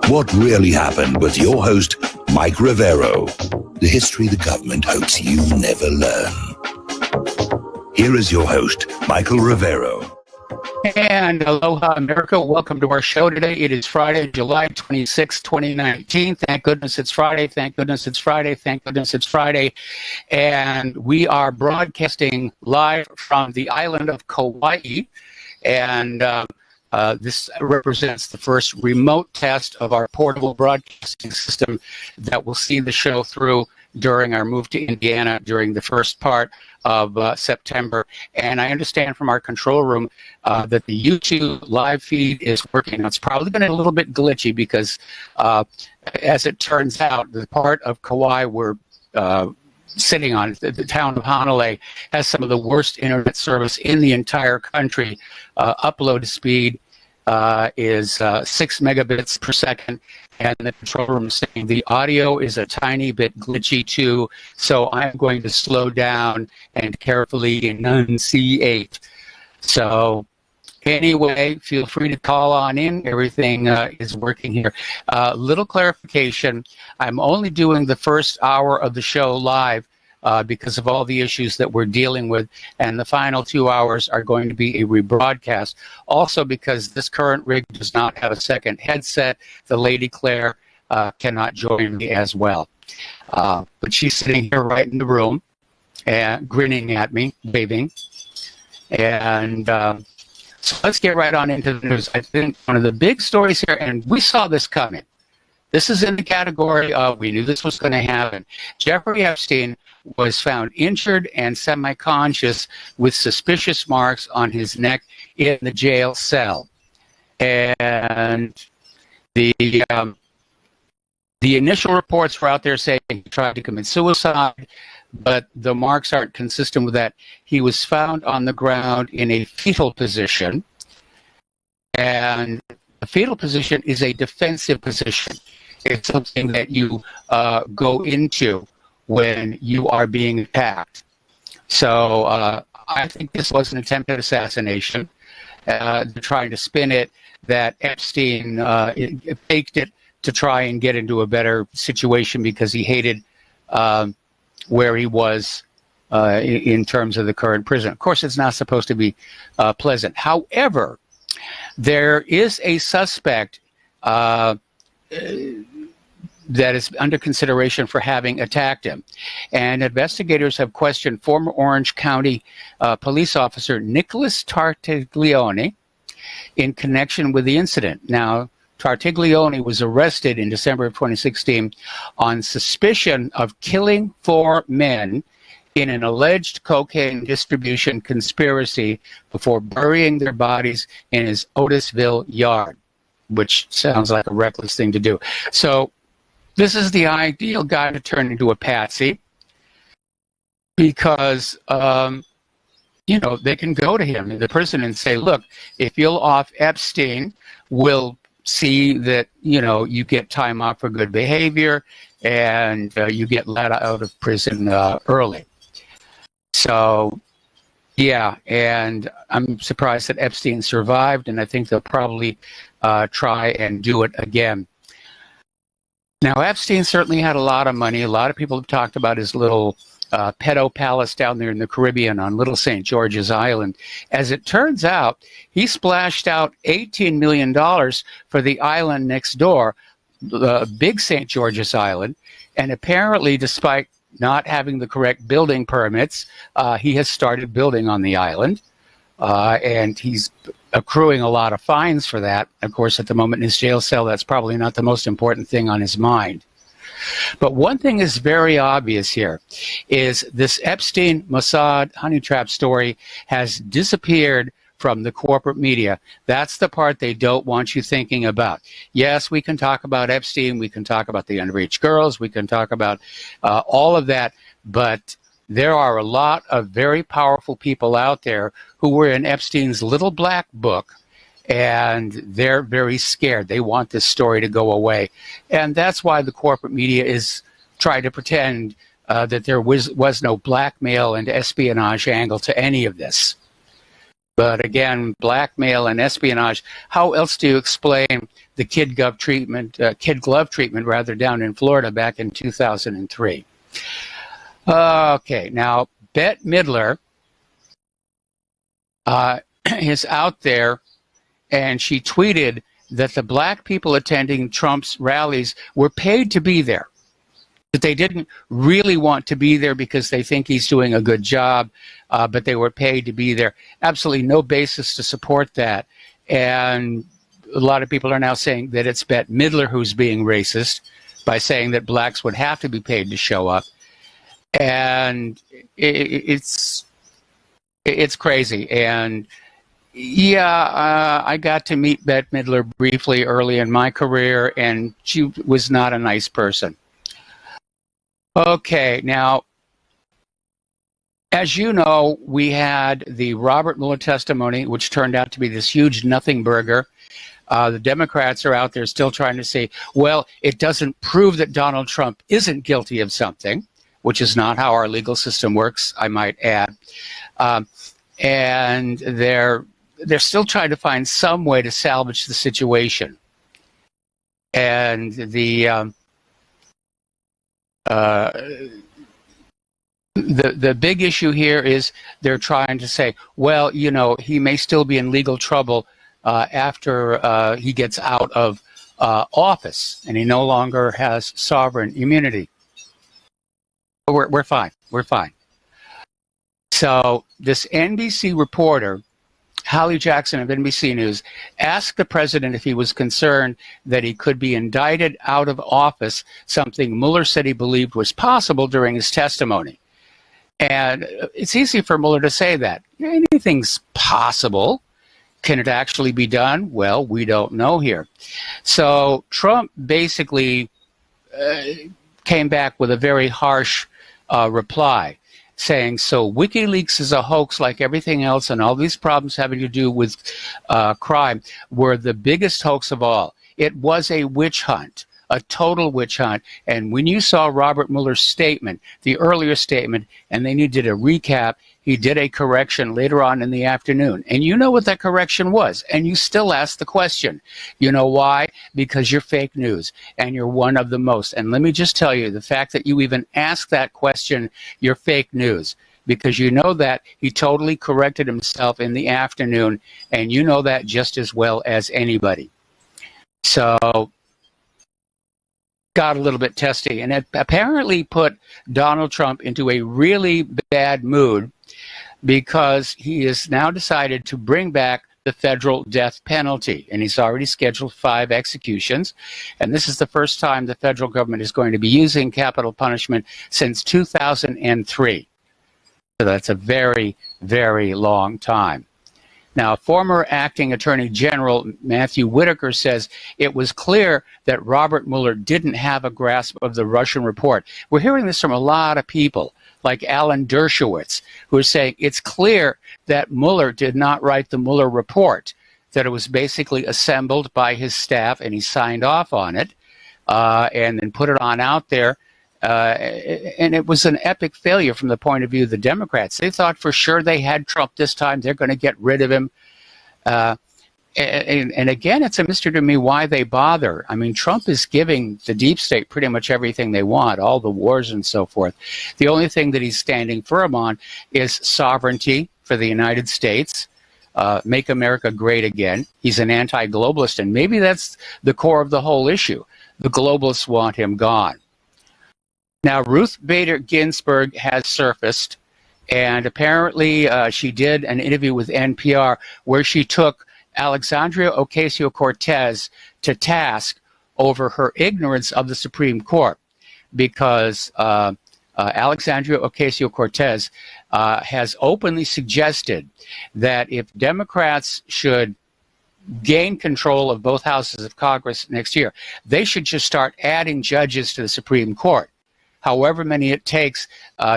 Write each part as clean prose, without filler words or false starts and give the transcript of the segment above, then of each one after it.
What really happened with your host, Mike Rivero. The history the government hopes you never learn. Here is your host, Michael Rivero. And aloha, America. Welcome to our show today. It is Friday, July 26, 2019. Thank goodness it's Friday. Thank goodness it's Friday. Thank goodness it's Friday. And we are broadcasting live from the island of Kauai. And this represents the first remote test of our portable broadcasting system that will see the show through during our move to Indiana during the first part of September. And I understand from our control room that the YouTube live feed is working. Now, it's probably been a little bit glitchy because, as it turns out, the part of Kauai we're sitting on, the town of Honolulu, has some of the worst internet service in the entire country. Upload speed is 6 megabits per second, and the control room is saying the audio is a tiny bit glitchy too, so I'm going to slow down and carefully enunciate. So anyway, feel free to call on in. Everything is working here. Little clarification, I'm only doing the first hour of the show live because of all the issues that we're dealing with, and the final 2 hours are going to be a rebroadcast. Also, because this current rig does not have a second headset, the Lady Claire cannot join me as well. But she's sitting here right in the room and grinning at me, waving. And so let's get right on into the news. I think one of the big stories here, and we saw this coming. This is in the category of we knew this was going to happen. Jeffrey Epstein was found injured and semi-conscious with suspicious marks on his neck in the jail cell. And the initial reports were out there saying he tried to commit suicide, but the marks aren't consistent with that. He was found on the ground in a fetal position, and a fetal position is a defensive position. It's something that you go into when you are being attacked. So I think this was an attempted assassination. They're trying to spin it that Epstein faked it to try and get into a better situation because he hated where he was in terms of the current prison. Of course, it's not supposed to be pleasant. However, there is a suspect that is under consideration for having attacked him. And investigators have questioned former Orange County police officer Nicholas Tartaglione in connection with the incident. Now, Tartaglione was arrested in December of 2016 on suspicion of killing 4 men in an alleged cocaine distribution conspiracy before burying their bodies in his Otisville yard, which sounds like a reckless thing to do. So this is the ideal guy to turn into a patsy because, you know, they can go to him, the person, and say, look, if you'll off Epstein, we'll see that, you know, you get time off for good behavior and you get let out of prison early. So, yeah, and I'm surprised that Epstein survived, and I think they'll probably try and do it again. Now, Epstein certainly had a lot of money. A lot of people have talked about his little pedo palace down there in the Caribbean on Little St. George's Island. As it turns out, he splashed out $18 million for the island next door, the Big St. George's Island, and apparently, despite not having the correct building permits, he has started building on the island, and he's accruing a lot of fines for that. Of course, at the moment in his jail cell, that's probably not the most important thing on his mind. But one thing is very obvious here, is this Epstein Mossad honey trap story has disappeared from the corporate media. That's the part they don't want you thinking about. Yes, we can talk about Epstein, we can talk about the underage girls, we can talk about all of that, but there are a lot of very powerful people out there who were in Epstein's little black book, and they're very scared. They want this story to go away. And that's why the corporate media is trying to pretend that there was no blackmail and espionage angle to any of this. But again, blackmail and espionage. How else do you explain the kid glove treatment rather, down in Florida back in 2003? Okay, now Bette Midler is out there, and she tweeted that the black people attending Trump's rallies were paid to be there, that they didn't really want to be there because they think he's doing a good job, but they were paid to be there. Absolutely no basis to support that. And a lot of people are now saying that it's Bette Midler who's being racist by saying that blacks would have to be paid to show up. And it's crazy. And yeah, I got to meet Bette Midler briefly early in my career, and she was not a nice person. Okay, now, as you know, we had the Robert Mueller testimony, which turned out to be this huge nothing burger. The Democrats are out there still trying to say, well, it doesn't prove that Donald Trump isn't guilty of something, which is not how our legal system works, I might add. And they're still trying to find some way to salvage the situation. And the big issue here is they're trying to say, well, you know, he may still be in legal trouble after he gets out of office and he no longer has sovereign immunity. We're fine. We're fine. So this NBC reporter, Hallie Jackson of NBC News, asked the president if he was concerned that he could be indicted out of office, something Mueller said he believed was possible during his testimony. And it's easy for Mueller to say that. Anything's possible. Can it actually be done? Well, we don't know here. So Trump basically came back with a very harsh reply, saying, so WikiLeaks is a hoax like everything else, and all these problems having to do with crime were the biggest hoax of all. It was a witch hunt, a total witch hunt. And when you saw Robert Mueller's statement, the earlier statement, and then you did a recap, he did a correction later on in the afternoon. And you know what that correction was, and you still ask the question. You know why? Because you're fake news, and you're one of the most. And let me just tell you, the fact that you even ask that question, you're fake news, because you know that he totally corrected himself in the afternoon, and you know that just as well as anybody. So got a little bit testy, and it apparently put Donald Trump into a really bad mood, because he has now decided to bring back the federal death penalty, and he's already scheduled 5 executions, and this is the first time the federal government is going to be using capital punishment since 2003. So that's a very, very long time. Now, former acting Attorney General Matthew Whitaker says it was clear that Robert Mueller didn't have a grasp of the Russian report. We're hearing this from a lot of people, like Alan Dershowitz, who are saying it's clear that Mueller did not write the Mueller report, that it was basically assembled by his staff and he signed off on it and then put it on out there. And it was an epic failure from the point of view of the Democrats. They thought for sure they had Trump this time. They're going to get rid of him. And again, it's a mystery to me why they bother. I mean, Trump is giving the deep state pretty much everything they want, all the wars and so forth. The only thing that he's standing firm on is sovereignty for the United States, make America great again. He's an anti-globalist, and maybe that's the core of the whole issue. The globalists want him gone. Now, Ruth Bader Ginsburg has surfaced, and apparently she did an interview with NPR where she took Alexandria Ocasio-Cortez to task over her ignorance of the Supreme Court, because Alexandria Ocasio-Cortez has openly suggested that if Democrats should gain control of both houses of Congress next year, they should just start adding judges to the Supreme Court, however many it takes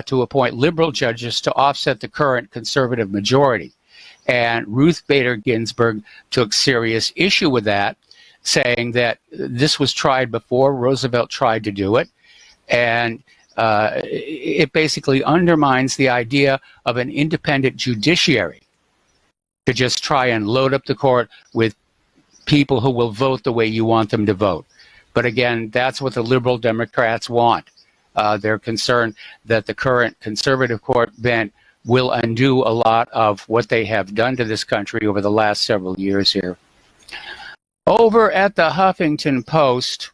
to appoint liberal judges to offset the current conservative majority. And Ruth Bader Ginsburg took serious issue with that, saying that this was tried before. Roosevelt tried to do it. And it basically undermines the idea of an independent judiciary. to just try and load up the court with people who will vote the way you want them to vote. But again, that's what the liberal Democrats want. They're concerned that the current conservative court bench will undo a lot of what they have done to this country over the last several years here. Over at the Huffington Post,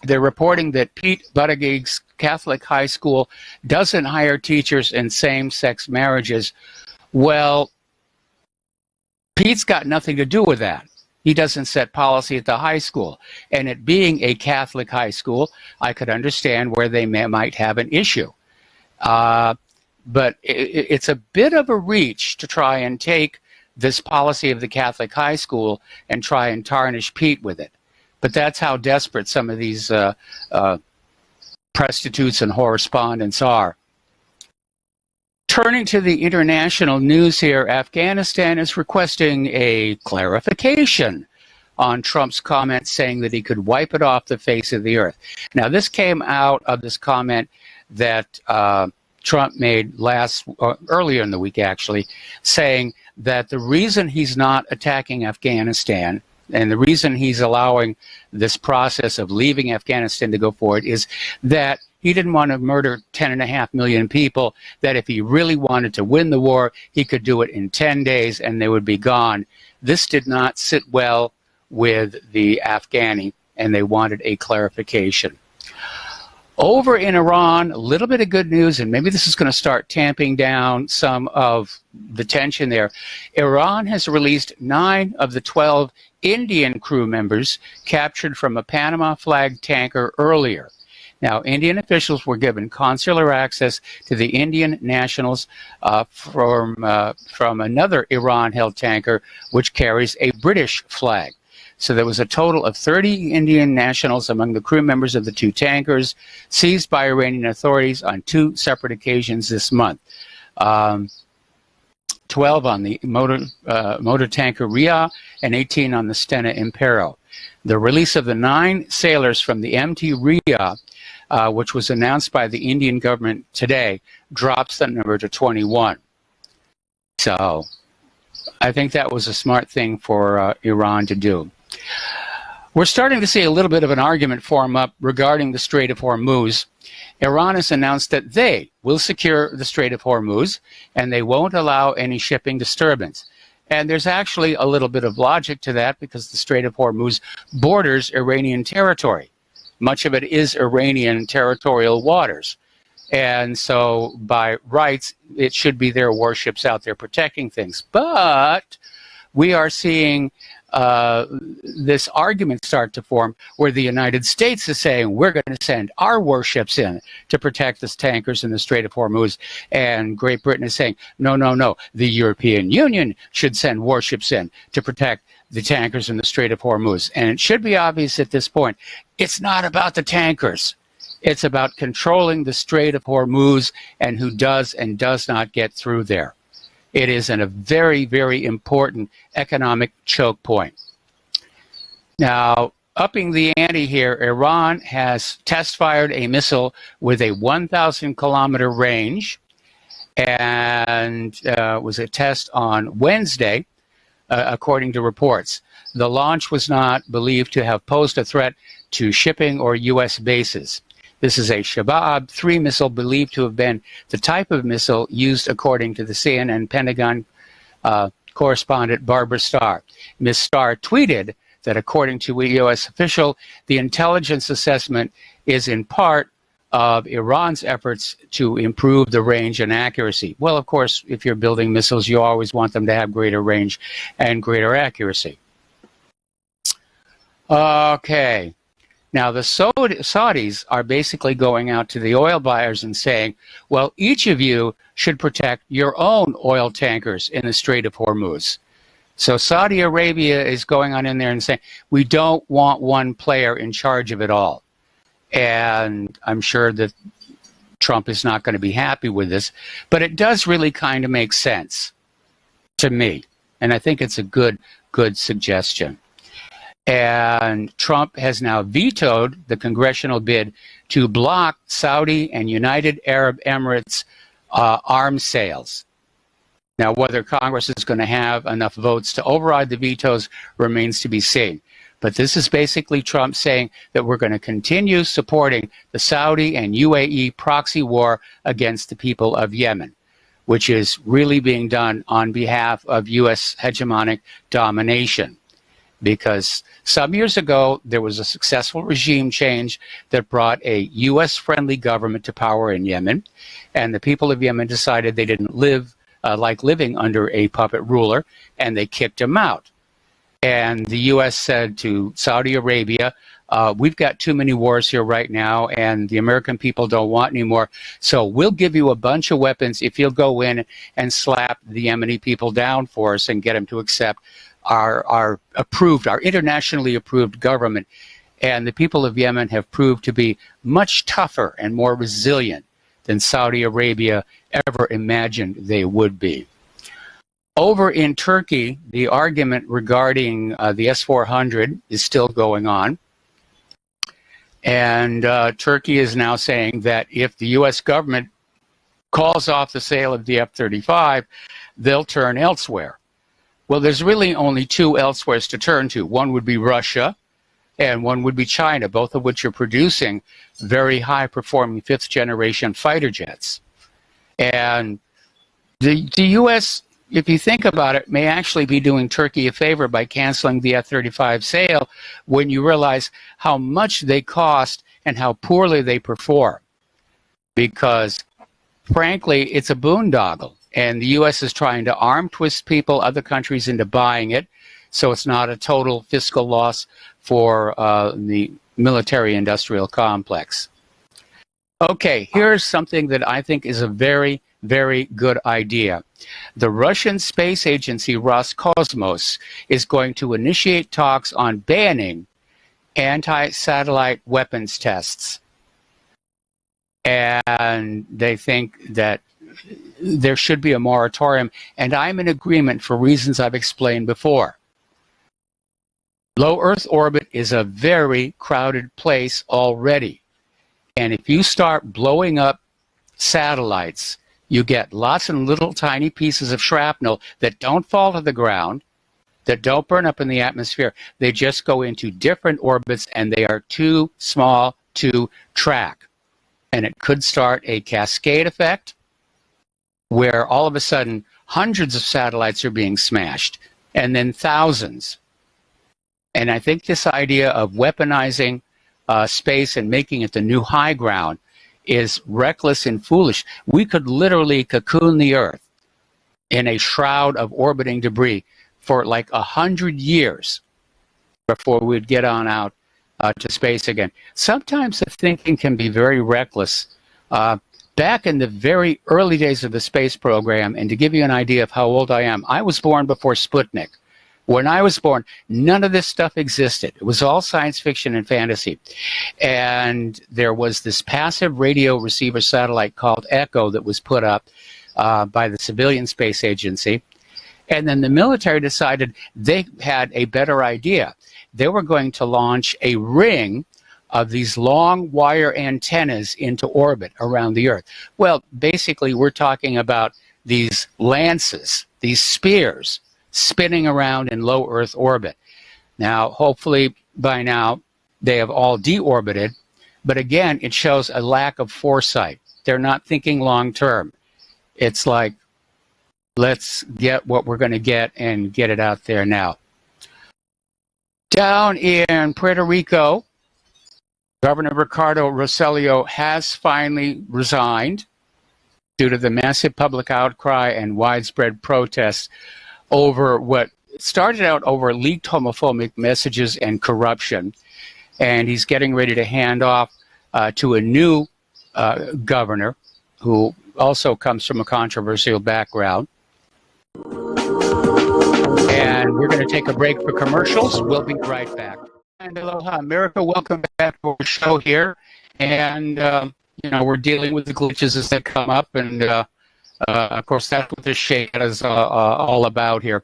they're reporting that Pete Buttigieg's Catholic high school doesn't hire teachers in same-sex marriages. Well, Pete's got nothing to do with that. He doesn't set policy at the high school. And it being a Catholic high school, I could understand where they might have an issue. But it's a bit of a reach to try and take this policy of the Catholic high school and try and tarnish Pete with it. But that's how desperate some of these prostitutes and correspondents are. Turning to the international news here, Afghanistan is requesting a clarification on Trump's comment saying that he could wipe it off the face of the earth. Now, this came out of this comment that Trump made earlier in the week, actually, saying that the reason he's not attacking Afghanistan and the reason he's allowing this process of leaving Afghanistan to go forward is that he didn't want to murder 10.5 million people, that if he really wanted to win the war, he could do it in 10 days and they would be gone. This did not sit well with the Afghani, and they wanted a clarification. Over in Iran, a little bit of good news, and maybe this is going to start tamping down some of the tension there. Iran has released 9 of the 12 Indian crew members captured from a Panama flag tanker earlier. Now, Indian officials were given consular access to the Indian nationals from another Iran-held tanker, which carries a British flag. So there was a total of 30 Indian nationals among the crew members of the 2 tankers seized by Iranian authorities on 2 separate occasions this month. 12 on the motor tanker Rhea and 18 on the Stena Impero. The release of the 9 sailors from the MT Rhea, which was announced by the Indian government today, drops the number to 21. So I think that was a smart thing for Iran to do. We're starting to see a little bit of an argument form up regarding the Strait of Hormuz. Iran has announced that they will secure the Strait of Hormuz and they won't allow any shipping disturbance. And there's actually a little bit of logic to that because the Strait of Hormuz borders Iranian territory. Much of it is Iranian territorial waters. And so by rights, it should be their warships out there protecting things. But we are seeing this argument start to form where the United States is saying we're going to send our warships in to protect the tankers in the Strait of Hormuz, and Great Britain is saying no, no, no, the European Union should send warships in to protect the tankers in the Strait of Hormuz. And it should be obvious at this point, it's not about the tankers. It's about controlling the Strait of Hormuz and who does and does not get through there. It is a very, very important economic choke point. Now, upping the ante here, Iran has test-fired a missile with a 1,000-kilometer range, and was a test on Wednesday, according to reports. The launch was not believed to have posed a threat to shipping or U.S. bases. This is a Shabab-3 missile believed to have been the type of missile used according to the CNN Pentagon correspondent Barbara Starr. Ms. Starr tweeted that according to a U.S. official, the intelligence assessment is in part of Iran's efforts to improve the range and accuracy. Well, of course, if you're building missiles, you always want them to have greater range and greater accuracy. Okay. Now, the Saudis are basically going out to the oil buyers and saying, well, each of you should protect your own oil tankers in the Strait of Hormuz. So Saudi Arabia is going on in there and saying, we don't want one player in charge of it all. And I'm sure that Trump is not going to be happy with this, but it does really kind of make sense to me. And I think it's a good suggestion. And Trump has now vetoed the congressional bid to block Saudi and United Arab Emirates arms sales. Now, whether Congress is going to have enough votes to override the vetoes remains to be seen. But this is basically Trump saying that we're going to continue supporting the Saudi and UAE proxy war against the people of Yemen, which is really being done on behalf of U.S. hegemonic domination. Because some years ago, there was a successful regime change that brought a U.S.-friendly government to power in Yemen, and the people of Yemen decided they didn't live like living under a puppet ruler, and they kicked him out. And the U.S. said to Saudi Arabia, we've got too many wars here right now, and the American people don't want any more, so we'll give you a bunch of weapons if you'll go in and slap the Yemeni people down for us and get them to accept our internationally approved government. And the people of Yemen have proved to be much tougher and more resilient than Saudi Arabia ever imagined they would be. Over in Turkey, the argument regarding the S-400 is still going on. And Turkey is now saying that if the U.S. government calls off the sale of the F-35, they'll turn elsewhere. Well, there's really only two elsewheres to turn to. One would be Russia, and one would be China, both of which are producing very high-performing fifth-generation fighter jets. And the U.S., if you think about it, may actually be doing Turkey a favor by canceling the F-35 sale when you realize how much they cost and how poorly they perform. Because, frankly, it's a boondoggle. And the U.S. is trying to arm twist people, other countries, into buying it, so it's not a total fiscal loss for the military-industrial complex. Okay, here's something that I think is a very, very good idea. The Russian space agency Roscosmos is going to initiate talks on banning anti-satellite weapons tests. And they think that there should be a moratorium, and I'm in agreement for reasons I've explained before. Low Earth orbit is a very crowded place already. And if you start blowing up satellites, you get lots of little tiny pieces of shrapnel that don't fall to the ground, that don't burn up in the atmosphere. They just go into different orbits, and they are too small to track. And it could start a cascade effect where all of a sudden hundreds of satellites are being smashed, and then thousands. And I think this idea of weaponizing space and making it the new high ground is reckless and foolish. We could literally cocoon the Earth in a shroud of orbiting debris for like 100 years before we'd get on out to space again. Sometimes the thinking can be very reckless. Back in the very early days of the space program, and to give you an idea of how old I am, I was born before Sputnik. When I was born, none of this stuff existed. It was all science fiction and fantasy. And there was this passive radio receiver satellite called Echo that was put up by the civilian space agency. And then the military decided they had a better idea. They were going to launch a ring of these long wire antennas into orbit around the Earth. Well, basically, we're talking about these lances, these spears, spinning around in low Earth orbit. Now, hopefully, by now, they have all deorbited. But again, it shows a lack of foresight. They're not thinking long term. It's like, let's get what we're going to get and get it out there now. Down in Puerto Rico, Governor Ricardo Rosselló has finally resigned due to the massive public outcry and widespread protests over what started out over leaked homophobic messages and corruption. And he's getting ready to hand off to a new governor who also comes from a controversial background. And we're going to take a break for commercials. We'll be right back. And aloha, America. Welcome back to our show here. And, you know, we're dealing with the glitches as they come up. And, of course, that's what this shade is all about here.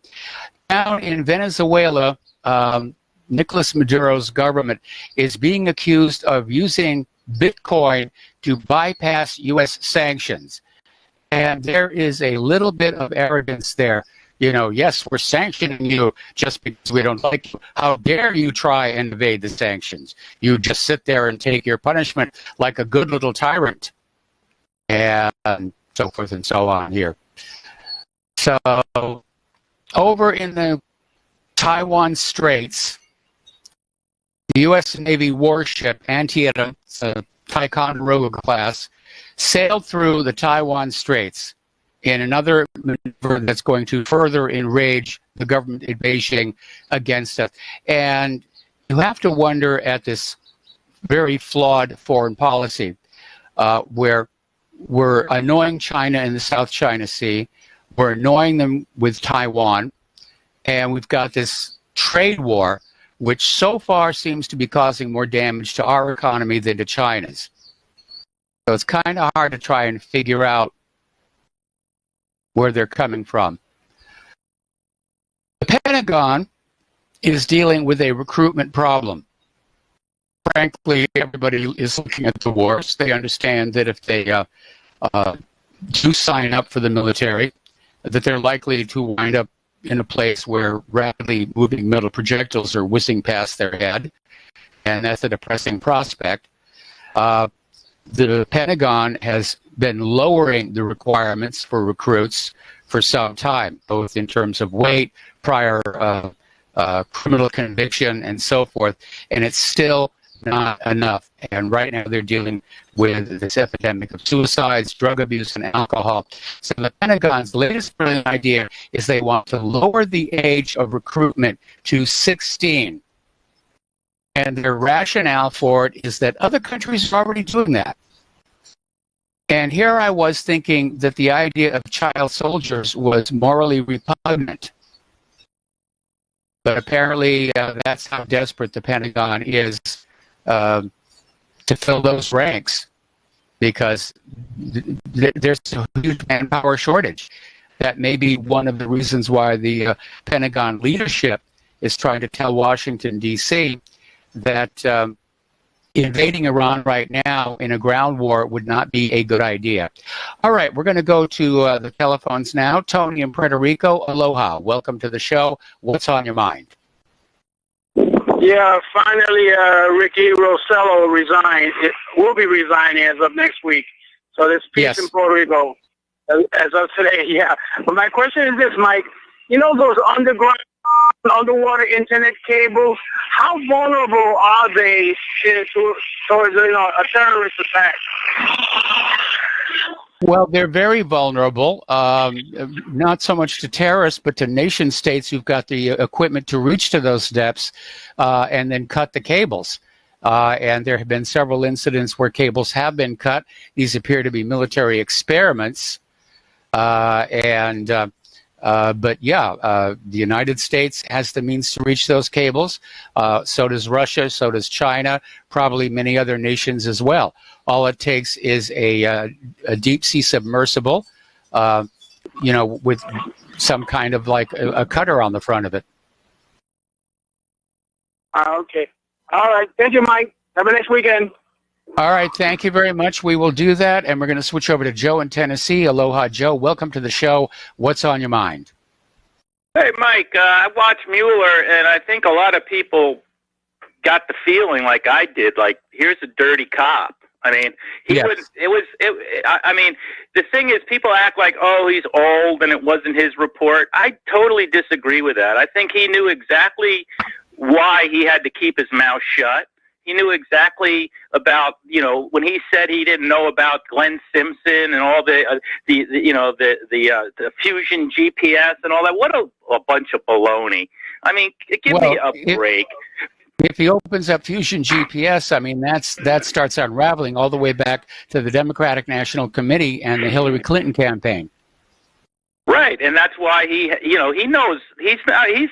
Down in Venezuela, Nicolas Maduro's government is being accused of using Bitcoin to bypass U.S. sanctions. And there is a little bit of arrogance there. You know, yes, we're sanctioning you just because we don't like you. How dare you try and evade the sanctions? You just sit there and take your punishment like a good little tyrant. And so forth and so on here. So over in the Taiwan Straits, the U.S. Navy warship Antietam, Ticonderoga class, sailed through the Taiwan Straits in another maneuver that's going to further enrage the government in Beijing against us. And you have to wonder at this very flawed foreign policy where we're annoying China in the South China Sea, we're annoying them with Taiwan, and we've got this trade war which so far seems to be causing more damage to our economy than to China's. So it's kind of hard to try and figure out where they're coming from. The Pentagon is dealing with a recruitment problem. Frankly, everybody is looking at the wars. They understand that if they do sign up for the military, that they're likely to wind up in a place where rapidly moving metal projectiles are whizzing past their head, and that's a depressing prospect. The Pentagon has been lowering the requirements for recruits for some time, both in terms of weight, prior criminal conviction, and so forth, and it's still not enough. And right now they're dealing with this epidemic of suicides, drug abuse, and alcohol. So the Pentagon's latest brilliant idea is they want to lower the age of recruitment to 16. And their rationale for it is that other countries are already doing that. And here I was thinking that the idea of child soldiers was morally repugnant. But apparently that's how desperate the Pentagon is to fill those ranks, because there's a huge manpower shortage. That may be one of the reasons why the Pentagon leadership is trying to tell Washington, D.C. that invading Iran right now in a ground war would not be a good idea. All right, we're going to go to the telephones now. Tony in Puerto Rico, aloha. Welcome to the show. What's on your mind? Yeah, finally, Ricky Rossello resigned. Will be resigning as of next week. So there's peace in Puerto Rico as of today. Yeah. But my question is this, Mike. You know those underwater internet cables? How vulnerable are they towards a terrorist attack? Well, they're very vulnerable, not so much to terrorists, but to nation states who've got the equipment to reach to those depths and then cut the cables. And there have been several incidents where cables have been cut. These appear to be military experiments. But yeah, the United States has the means to reach those cables. So does Russia, so does China, probably many other nations as well. All it takes is a deep sea submersible, with some kind of like a cutter on the front of it. Okay. All right. Thank you, Mike. Have a nice weekend. All right. Thank you very much. We will do that. And we're going to switch over to Joe in Tennessee. Aloha, Joe. Welcome to the show. What's on your mind? Hey, Mike. I watched Mueller, and I think a lot of people got the feeling like I did, like, here's a dirty cop. I mean, I mean, the thing is, people act like, oh, he's old and it wasn't his report. I totally disagree with that. I think he knew exactly why he had to keep his mouth shut. He knew exactly about, when he said he didn't know about Glenn Simpson and all the fusion GPS and all that. What a bunch of baloney. I mean, give me a break. If he opens up Fusion GPS, I mean, that starts unraveling all the way back to the Democratic National Committee and the Hillary Clinton campaign. Right, and that's why he knows he's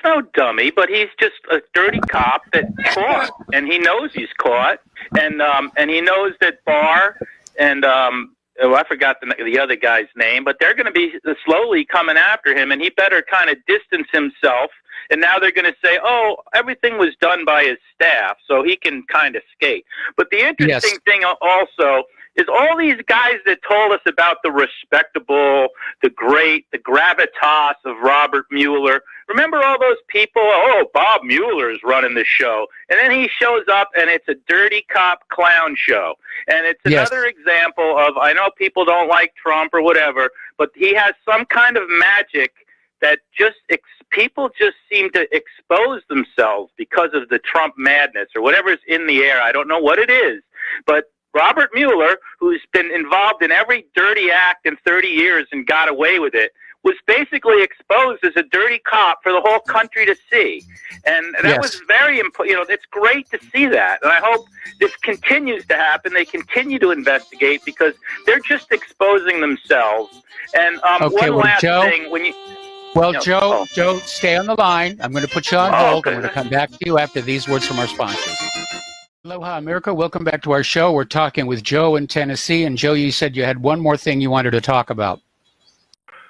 no dummy, but he's just a dirty cop that's caught, and he knows he's caught, and he knows that Barr and I forgot the other guy's name, but they're going to be slowly coming after him, and he better kind of distance himself. And now they're going to say, oh, everything was done by his staff, so he can kind of skate. But the interesting thing also is all these guys that told us about the respectable, the great, the gravitas of Robert Mueller. Remember all those people? Oh, Bob Mueller is running the show. And then he shows up and it's a dirty cop clown show. And it's another example of, I know people don't like Trump or whatever, but he has some kind of magic that just people just seem to expose themselves because of the Trump madness or whatever's in the air. I don't know what it is, but Robert Mueller, who's been involved in every dirty act in 30 years and got away with it, was basically exposed as a dirty cop for the whole country to see. And that was very important. It's great to see that. And I hope this continues to happen. They continue to investigate because they're just exposing themselves. And one last thing, when you... Joe, stay on the line. I'm going to put you on hold. I'm going to come back to you after these words from our sponsors. Aloha, America. Welcome back to our show. We're talking with Joe in Tennessee. And Joe, you said you had one more thing you wanted to talk about.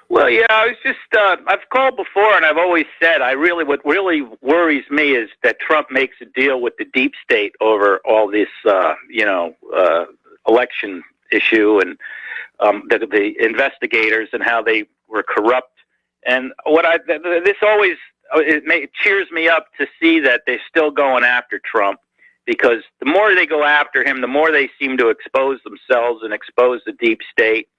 Well, yeah, I was just, I've called before and I've always said, what really worries me is that Trump makes a deal with the deep state over all this, election issue and the investigators and how they were corrupt. And this always, it cheers me up to see that they're still going after Trump, because the more they go after him, the more they seem to expose themselves and expose the deep state.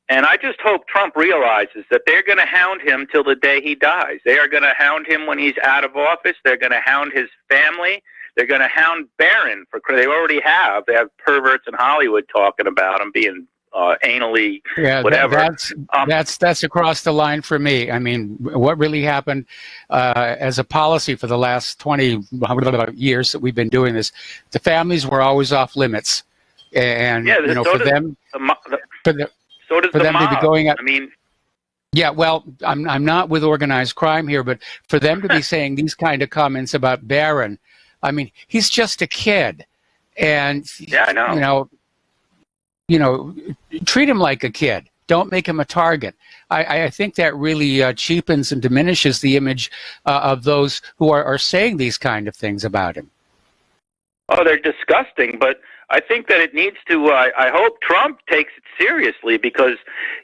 And I just hope Trump realizes that they're going to hound him till the day he dies. They are going to hound him when he's out of office. They're going to hound his family. They're going to hound Barron. They already have. They have perverts in Hollywood talking about him being anally, whatever. That's across the line for me. I mean, what really happened as a policy for the last 20 years that we've been doing this, the families were always off limits, and for them to be going at. I mean, yeah, well, I'm not with organized crime here, but for them to be saying these kind of comments about Barron, I mean, he's just a kid, and I know. Treat him like a kid. Don't make him a target. I think that really cheapens and diminishes the image of those who are saying these kind of things about him. Oh, they're disgusting, but I think that it needs to, I hope Trump takes it seriously, because,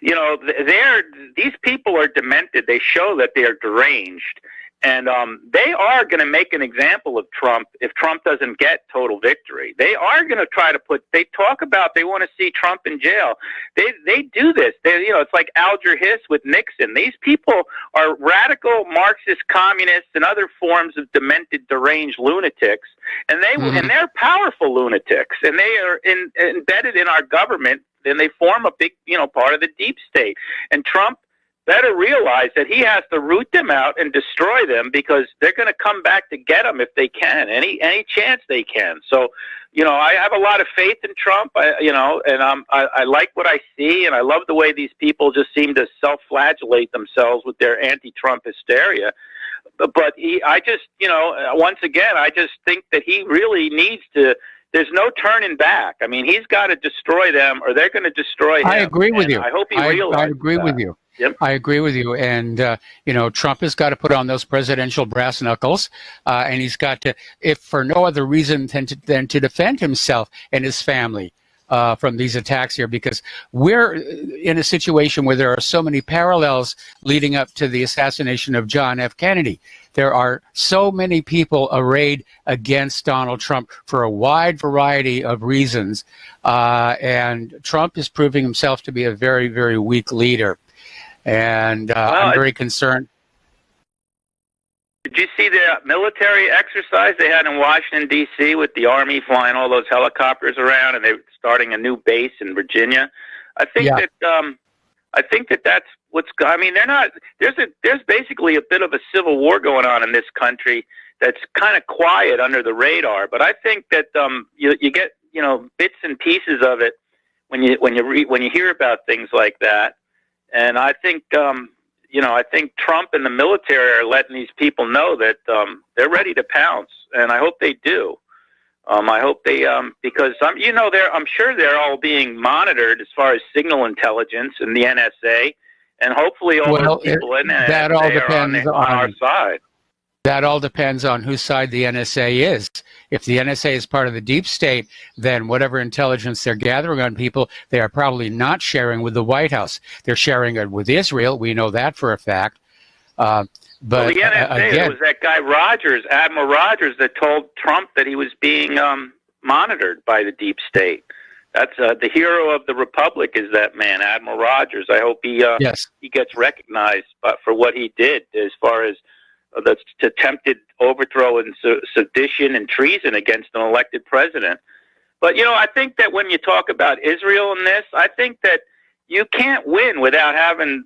these people are demented. They show that they are deranged. And they are going to make an example of Trump if Trump doesn't get total victory. They are going to try to they talk about they want to see Trump in jail. They do this. It's like Alger Hiss with Nixon. These people are radical Marxist communists and other forms of demented, deranged lunatics. And and they're powerful lunatics. And they are embedded in our government, and they form a big, part of the deep state. And Trump better realize that he has to root them out and destroy them, because they're going to come back to get them if they can, any chance they can. So, I have a lot of faith in Trump, and I like what I see, and I love the way these people just seem to self-flagellate themselves with their anti-Trump hysteria. But once again, I just think that he really needs to. There's no turning back. I mean, he's got to destroy them, or they're going to destroy him. I agree with you. I hope he realizes I agree with you. Yep. I agree with you. And, Trump has got to put on those presidential brass knuckles, and he's got to, if for no other reason than to defend himself and his family from these attacks here, because we're in a situation where there are so many parallels leading up to the assassination of John F. Kennedy. There are so many people arrayed against Donald Trump for a wide variety of reasons, and Trump is proving himself to be a very, very weak leader. And I'm very concerned. Did you see the military exercise they had in Washington, D.C. with the Army flying all those helicopters around, and they're starting a new base in Virginia? I think that's what's. I mean, they're not. There's basically a bit of a civil war going on in this country that's kind of quiet under the radar. But I think that you get bits and pieces of it when you hear about things like that. And I think, I think Trump and the military are letting these people know that they're ready to pounce, and I hope they do. I hope they, because I'm sure they're all being monitored as far as signal intelligence and the NSA, and hopefully all those people in that all depends on our side. That all depends on whose side the NSA is. If the NSA is part of the deep state, then whatever intelligence they're gathering on people, they are probably not sharing with the White House. They're sharing it with Israel. We know that for a fact. But well, the NSA, again, it was that guy Rogers, Admiral Rogers, that told Trump that he was being monitored by the deep state. That's the hero of the republic is that man, Admiral Rogers. I hope he gets recognized for what he did as far as the attempted overthrow and sedition and treason against an elected president. But, I think that when you talk about Israel in this, I think that you can't win without having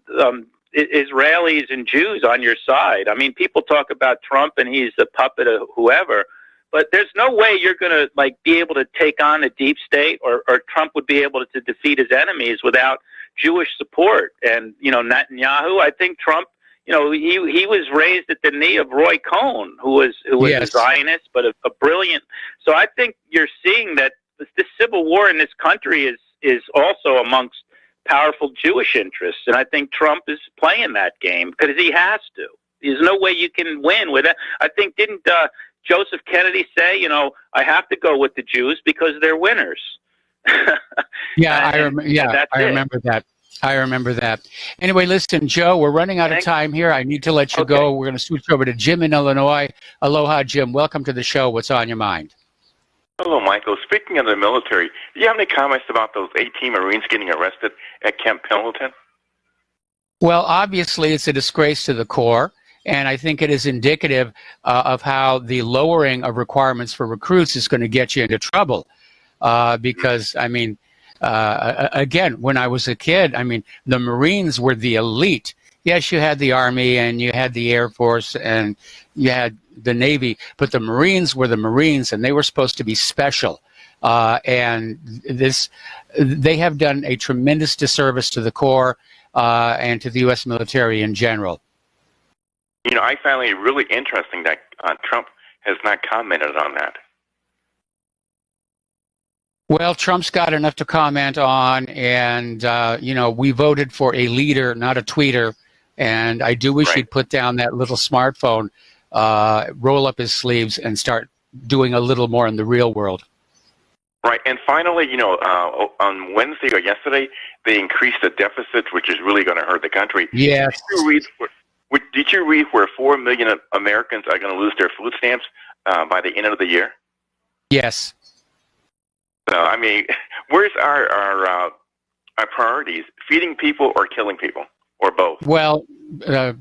Israelis and Jews on your side. I mean, people talk about Trump and he's the puppet of whoever, but there's no way you're going to be able to take on a deep state, or Trump would be able to defeat his enemies without Jewish support. And Netanyahu, I think Trump, he was raised at the knee of Roy Cohn, who was a Zionist, but a brilliant. So I think you're seeing that this civil war in this country is also amongst powerful Jewish interests, and I think Trump is playing that game because he has to. There's no way you can win with that. I think didn't Joseph Kennedy say, I have to go with the Jews because they're winners. I remember that. I remember that. Anyway, listen, Joe, we're running out of time here. I need to let you go. We're going to switch over to Jim in Illinois. Aloha, Jim. Welcome to the show. What's on your mind? Hello, Michael. Speaking of the military, do you have any comments about those 18 Marines getting arrested at Camp Pendleton? Well, obviously, it's a disgrace to the Corps, and I think it is indicative of how the lowering of requirements for recruits is going to get you into trouble. Because, again, when I was a kid, the Marines were the elite. Yes, you had the Army and you had the Air Force and you had the Navy, but the Marines were the Marines, and they were supposed to be special. And they have done a tremendous disservice to the Corps and to the U.S. military in general. I find it really interesting that Trump has not commented on that. Well, Trump's got enough to comment on, and, we voted for a leader, not a tweeter, and I do wish he'd put down that little smartphone, roll up his sleeves, and start doing a little more in the real world. Right, and finally, on Wednesday or yesterday, they increased the deficit, which is really going to hurt the country. Yes. Did you read where 4 million Americans are going to lose their food stamps by the end of the year? Yes. So, where's our priorities? Feeding people or killing people? Or both? Well,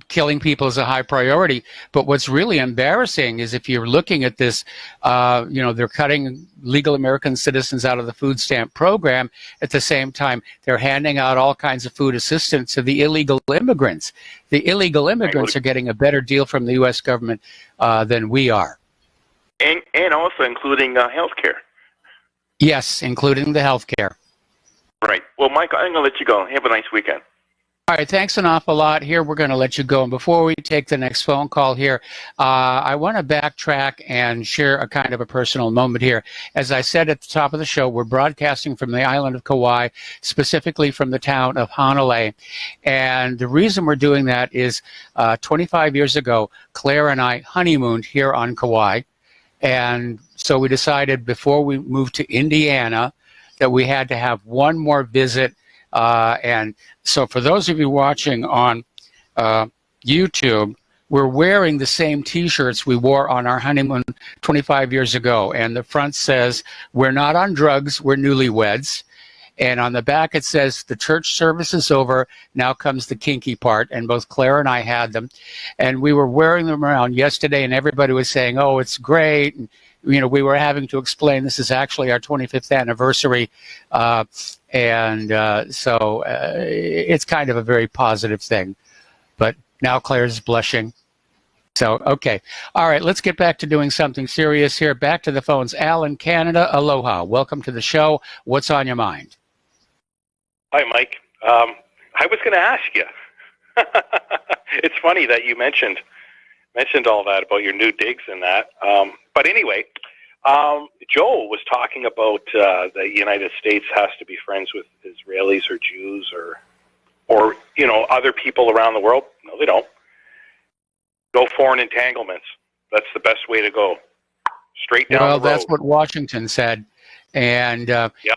killing people is a high priority. But what's really embarrassing is if you're looking at this, they're cutting legal American citizens out of the food stamp program. At the same time, they're handing out all kinds of food assistance to the illegal immigrants. The illegal immigrants are getting a better deal from the U.S. government than we are. And also including health care. Yes, including the health care. Right. Well, Michael, I'm going to let you go. Have a nice weekend. All right, thanks an awful lot. Here, we're going to let you go. And before we take the next phone call here, I want to backtrack and share a kind of a personal moment here. As I said at the top of the show, we're broadcasting from the island of Kauai, specifically from the town of Honolulu. And the reason we're doing that is 25 years ago, Claire and I honeymooned here on Kauai. And so we decided before we moved to Indiana that we had to have one more visit. And so for those of you watching on YouTube, we're wearing the same T-shirts we wore on our honeymoon 25 years ago. And the front says, "We're not on drugs, we're newlyweds." And on the back it says, "The church service is over, now comes the kinky part." And both Claire and I had them. And we were wearing them around yesterday, and everybody was saying, "Oh, it's great." And, we were having to explain this is actually our 25th anniversary. So it's kind of a very positive thing. But now Claire's blushing. So, okay. All right, let's get back to doing something serious here. Back to the phones. Al in Canada, aloha. Welcome to the show. What's on your mind? Hi, Mike. I was going to ask you. It's funny that you mentioned all that about your new digs and that. But anyway, Joel was talking about the United States has to be friends with Israelis or Jews or other people around the world. No, they don't. No foreign entanglements. That's the best way to go. straight down the road. Well, that's what Washington said. And,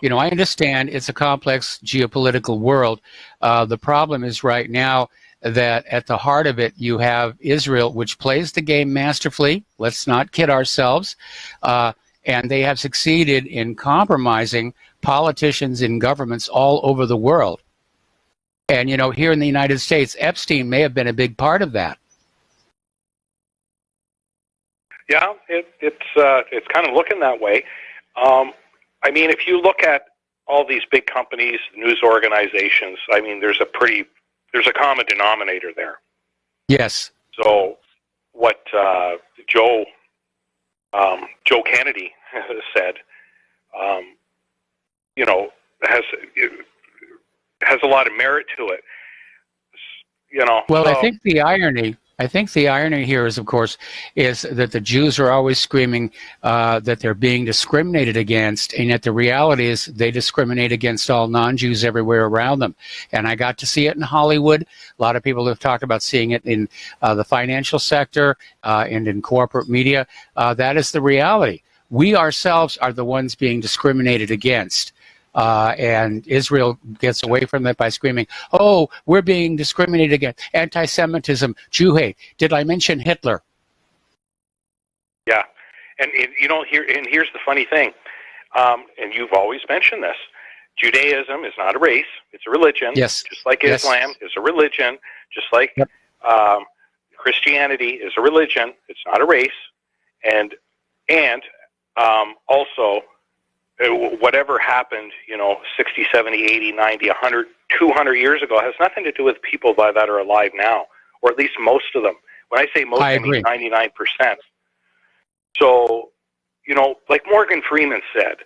you know, I understand it's a complex geopolitical world. The problem is right now that at the heart of it, you have Israel, which plays the game masterfully. Let's not kid ourselves. And they have succeeded in compromising politicians in governments all over the world. And, you know, here in the United States, Epstein may have been a big part of that. Yeah, it's kind of looking that way. I mean, if you look at all these big companies, news organizations, I mean, there's a common denominator there. Yes. So what Joe Kennedy said, you know, has a lot of merit to it. You know. Well, I think the irony here is, of course, is that the Jews are always screaming that they're being discriminated against, and yet the reality is they discriminate against all non-Jews everywhere around them. And I got to see it in Hollywood. A lot of people have talked about seeing it in the financial sector and in corporate media. That is the reality. We ourselves are the ones being discriminated against. And Israel gets away from it by screaming, oh, we're being discriminated against, anti-Semitism, Jew hate. Did I mention Hitler? Yeah. And you know, here's the funny thing, and you've always mentioned this. Judaism is not a race, it's a religion. Yes. Just like Islam is a religion, just like Christianity is a religion, it's not a race. And also, whatever happened, you know, 60, 70, 80, 90, 100, 200 years ago has nothing to do with people that are alive now, or at least most of them. When I say most, I mean 99%. So, you know, like Morgan Freeman said,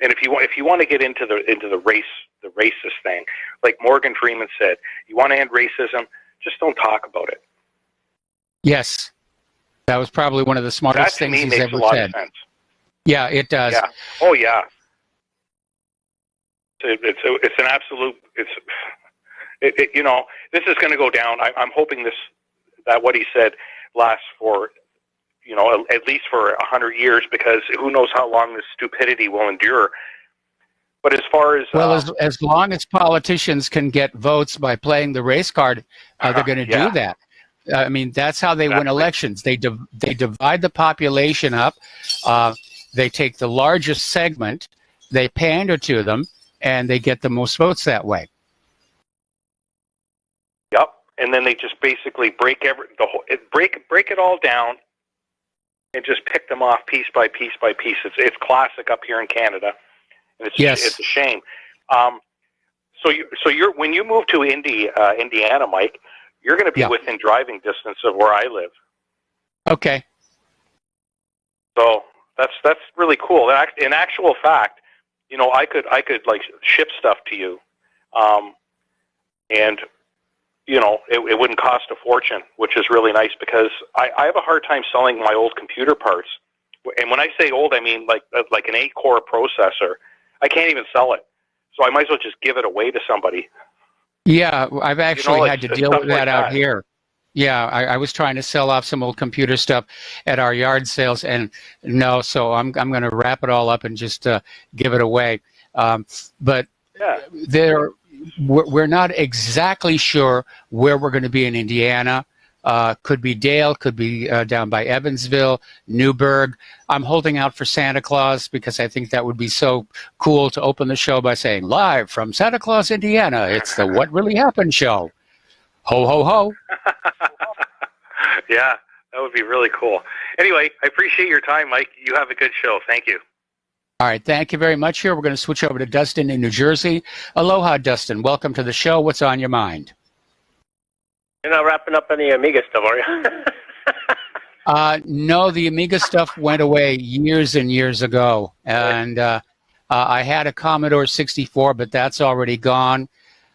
and if you want to get into the racist thing, like Morgan Freeman said, you want to end racism, just don't talk about it. Yes, that was probably one of the smartest things he's ever said. Yeah, it does. Yeah. Oh, yeah. It's an absolute. You know, this is going to go down. I'm hoping that what he said lasts for, you know, at least for 100 years, because who knows how long this stupidity will endure. But as far as as long as politicians can get votes by playing the race card, they're going to do that. I mean, that's how they win elections. They divide the population up. They take the largest segment, they pander to them, and they get the most votes that way. Yep, and then they just basically break it all down, and just pick them off piece by piece by piece. It's classic up here in Canada, and it's a shame. So you're when you move to Indiana, Mike, you're going to be within driving distance of where I live. Okay. So that's really cool. In actual fact, you know, I could like ship stuff to you, and you know, it wouldn't cost a fortune, which is really nice, because I have a hard time selling my old computer parts. And when I say old, I mean like an 8-core processor. I can't even sell it, so I might as well just give it away to somebody. Yeah, I've actually had to deal with that out here. Yeah, I was trying to sell off some old computer stuff at our yard sales, and no, so I'm going to wrap it all up and just give it away. But we're not exactly sure where we're going to be in Indiana. Could be Dale, could be down by Evansville, Newburgh. I'm holding out for Santa Claus, because I think that would be so cool to open the show by saying, live from Santa Claus, Indiana, it's the What Really Happened show. Ho, ho, ho. Yeah, that would be really cool. Anyway, I appreciate your time, Mike. You have a good show. Thank you. All right, thank you very much. Here, we're going to switch over to Dustin in New Jersey. Aloha, Dustin. Welcome to the show. What's on your mind? You're not wrapping up any Amiga stuff, are you? No, the Amiga stuff went away years and years ago. And I had a Commodore 64, but that's already gone.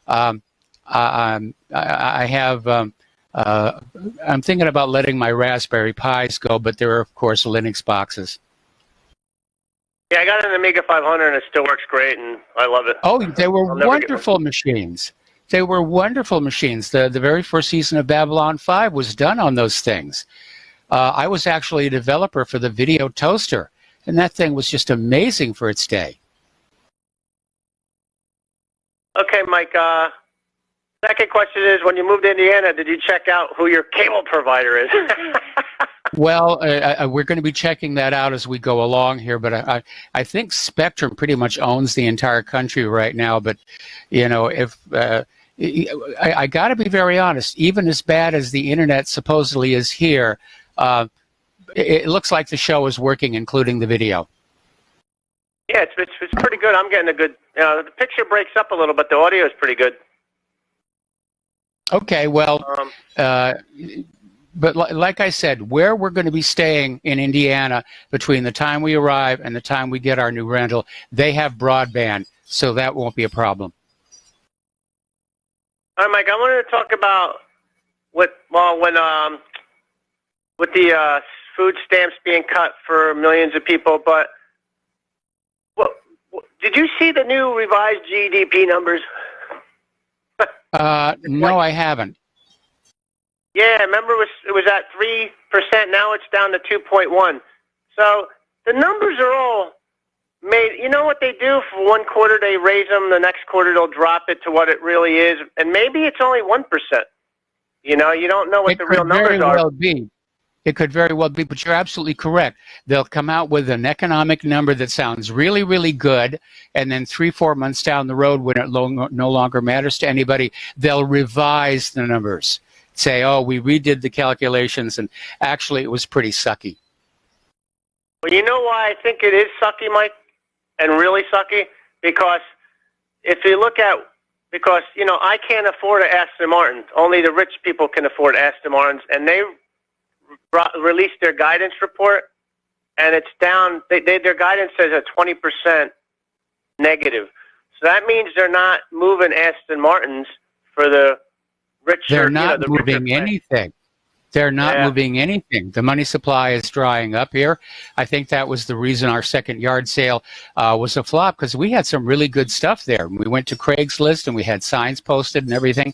I have, I'm thinking about letting my Raspberry Pis go, but there are, of course, Linux boxes. Yeah, I got an Amiga 500, and it still works great, and I love it. Oh, they were wonderful machines. They were wonderful machines. The very first season of Babylon 5 was done on those things. I was actually a developer for the video toaster. and that thing was just amazing for its day. Okay, Mike. Second question is, when you moved to Indiana, did you check out who your cable provider is? Well, we're going to be checking that out as we go along here, but I think Spectrum pretty much owns the entire country right now. But, you know, if I got to be very honest, even as bad as the internet supposedly is here, it looks like the show is working, including the video. Yeah, it's pretty good. I'm getting a good, the picture breaks up a little, but the audio is pretty good. Okay, well, but like I said, where we're going to be staying in Indiana between the time we arrive and the time we get our new rental, they have broadband, so that won't be a problem. All right, Mike, I wanted to talk about with the food stamps being cut for millions of people, but did you see the new revised GDP numbers? No, I haven't. Yeah, remember it was at 3%. Now it's down to 2.1. So the numbers are all made. You know what they do? For one quarter they raise them, the next quarter they'll drop it to what it really is, and maybe it's only 1%. You know, you don't know what the real numbers are. Well be. It could very well be, but you're absolutely correct. They'll come out with an economic number that sounds really, really good, and then 3-4 months down the road, when it no longer matters to anybody, they'll revise the numbers. Say, oh, we redid the calculations, and actually it was pretty sucky. Well, you know why I think it is sucky, Mike, and really sucky? Because if you look at, you know, I can't afford an Aston Martin. Only the rich people can afford Aston Martins, and they released their guidance report, and it's down. Their guidance says a 20% negative. So that means they're not moving Aston Martins for the richer. They're not moving anything. They're not moving anything. The money supply is drying up here. I think that was the reason our second yard sale was a flop, because we had some really good stuff there. We went to Craigslist and we had signs posted and everything,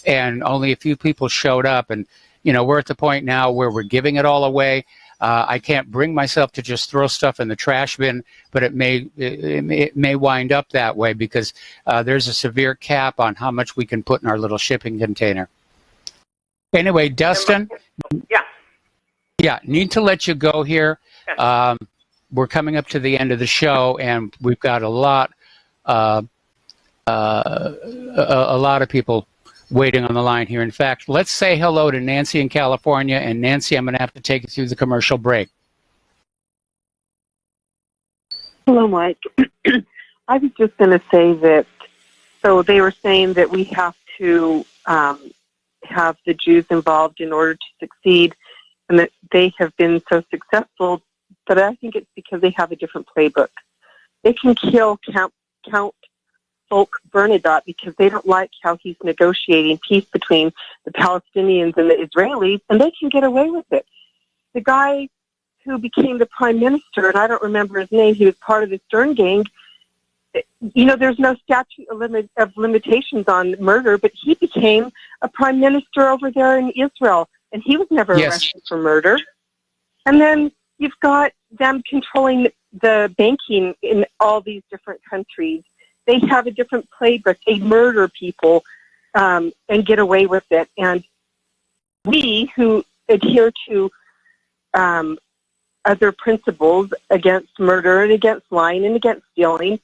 and only a few people showed up. And you know, we're at the point now where we're giving it all away. I can't bring myself to just throw stuff in the trash bin, but it may wind up that way, because there's a severe cap on how much we can put in our little shipping container. Anyway, Dustin. Yeah, need to let you go here. We're coming up to the end of the show, and we've got a lot of people waiting on the line here. In fact, let's say hello to Nancy in California. And Nancy, I'm going to have to take you through the commercial break. Hello, Mike. I was just going to say that, so they were saying that we have to have the Jews involved in order to succeed, and that they have been so successful, but I think it's because they have a different playbook. They can kill Count Folk Bernadotte because they don't like how he's negotiating peace between the Palestinians and the Israelis, and they can get away with it. The guy who became the prime minister, and I don't remember his name, he was part of the Stern Gang. You know, there's no statute of limitations on murder, but he became a prime minister over there in Israel, and he was never arrested for murder. And then you've got them controlling the banking in all these different countries. They have a different playbook. They murder people and get away with it. And we who adhere to other principles against murder and against lying and against stealing,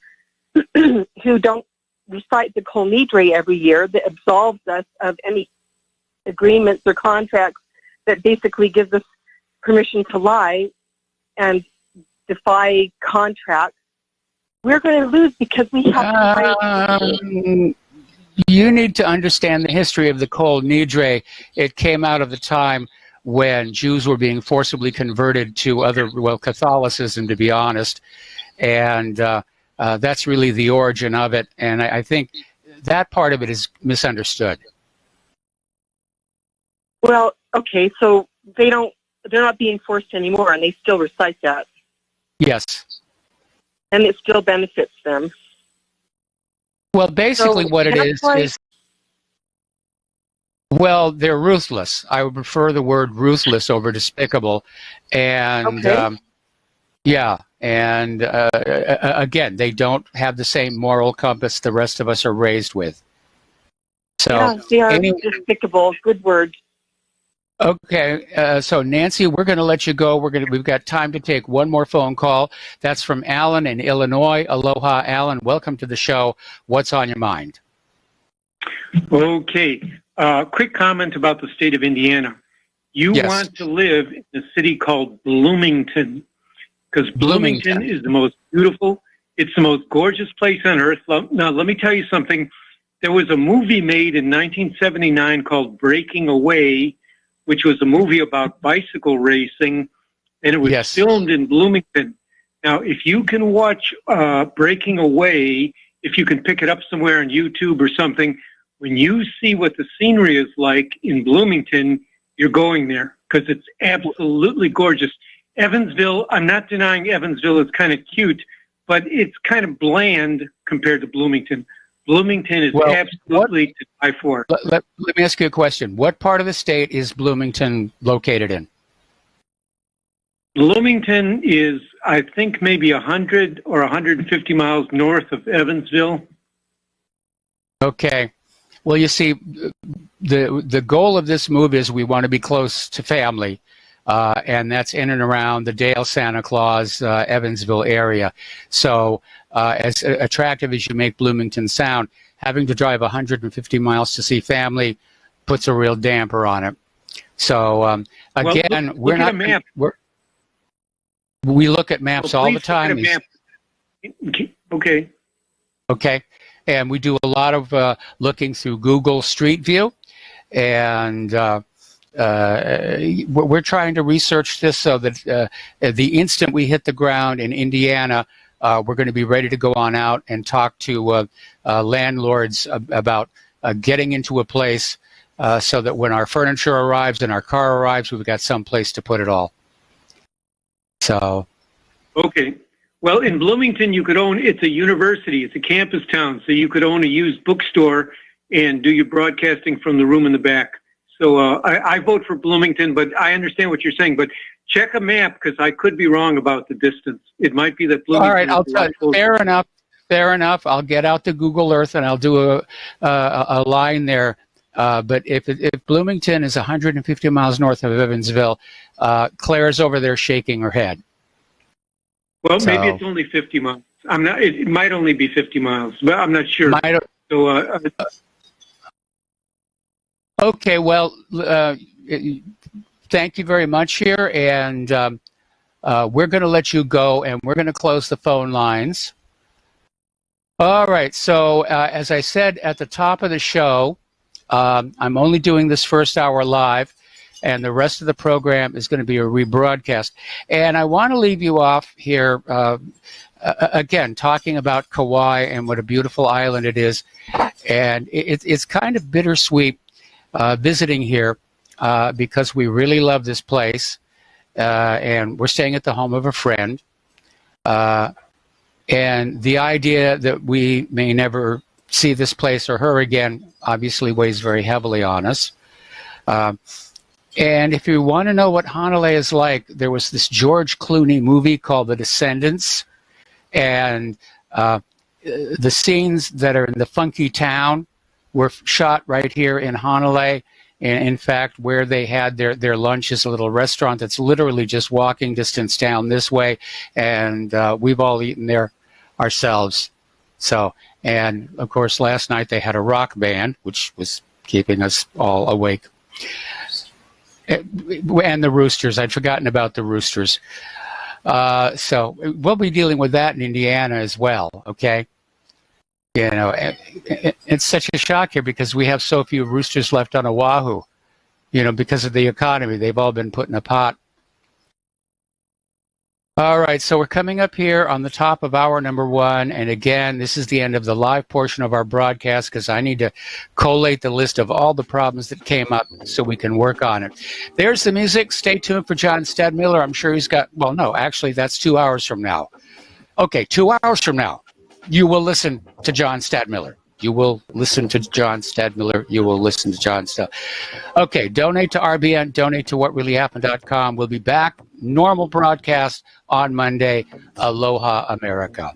who don't recite the Kol Nidre every year that absolves us of any agreements or contracts that basically gives us permission to lie and defy contracts, we're going to lose because we have you need to understand the history of the Kol Nidre. It came out of the time when Jews were being forcibly converted to Catholicism, to be honest. And that's really the origin of it. And I think that part of it is misunderstood. Well, okay, so they're not being forced anymore, and they still recite that. Yes. And it still benefits them. Well, basically what it is, well, they're ruthless. I would prefer the word ruthless over despicable. And Yeah, and again, they don't have the same moral compass the rest of us are raised with. So, yeah, they are despicable. Good word. Okay, so Nancy, we're going to let you go. We've got time to take one more phone call. That's from Alan in Illinois. Aloha, Alan. Welcome to the show. What's on your mind? Okay. Quick comment about the state of Indiana. You want to live in a city called Bloomington, because Bloomington is the most beautiful, it's the most gorgeous place on earth. Now, let me tell you something. There was a movie made in 1979 called Breaking Away, which was a movie about bicycle racing, and it was filmed in Bloomington. Now, if you can watch Breaking Away, if you can pick it up somewhere on YouTube or something, when you see what the scenery is like in Bloomington, you're going there, because it's absolutely gorgeous. Evansville, I'm not denying Evansville is kind of cute, but it's kind of bland compared to Bloomington. Bloomington is absolutely to die for. Let me ask you a question. What part of the state is Bloomington located in? Bloomington is, I think, maybe 100 or 150 miles north of Evansville. Okay. Well, you see, the goal of this move is we want to be close to family, and that's in and around the Dale, Santa Claus, Evansville area. So as attractive as you make Bloomington sound, having to drive 150 miles to see family puts a real damper on it. So again, look at a map. We look at maps all the time. Okay. Okay. And we do a lot of looking through Google Street View, and we're trying to research this so that the instant we hit the ground in Indiana, we're going to be ready to go on out and talk to landlords about getting into a place so that when our furniture arrives and our car arrives, we've got some place to put it all. So. Okay. Well, in Bloomington, you could own, it's a university, it's a campus town, so you could own a used bookstore and do your broadcasting from the room in the back. So I vote for Bloomington, but I understand what you're saying. But check a map, because I could be wrong about the distance. It might be that Bloomington. All right, I'll tell you. Fair enough. Fair enough. I'll get out to Google Earth and I'll do a line there. But if Bloomington is 150 miles north of Evansville, Claire's over there shaking her head. Well, maybe it's only 50 miles. I'm not. It might only be 50 miles, but I'm not sure. So. Okay. Well, thank you very much here, and we're going to let you go, and we're going to close the phone lines. All right. So, as I said at the top of the show, I'm only doing this first hour live, and the rest of the program is going to be a rebroadcast. And I want to leave you off here, again, talking about Kauai and what a beautiful island it is. And it's kind of bittersweet visiting here because we really love this place. And we're staying at the home of a friend. And the idea that we may never see this place or her again obviously weighs very heavily on us. And if you want to know what Hanalei is like, there was this George Clooney movie called The Descendants, and the scenes that are in the funky town were shot right here in Hanalei. And in fact, where they had their lunch is a little restaurant that's literally just walking distance down this way, and we've all eaten there ourselves. So, and of course, last night they had a rock band, which was keeping us all awake. And the roosters. I'd forgotten about the roosters. So we'll be dealing with that in Indiana as well, okay? You know, it's such a shock here because we have so few roosters left on Oahu, you know, because of the economy. They've all been put in a pot. All right, so we're coming up here on the top of hour number 1. And again, this is the end of the live portion of our broadcast because I need to collate the list of all the problems that came up so we can work on it. There's the music. Stay tuned for John Stadmiller. I'm sure he's got, well, no, actually, that's 2 hours from now. Okay, 2 hours from now, you will listen to John Stadmiller. You will listen to John Stadmiller. You will listen to John Stadmiller. Okay, donate to RBN, donate to whatreallyhappened.com. We'll be back normal broadcast on Monday. Aloha, America.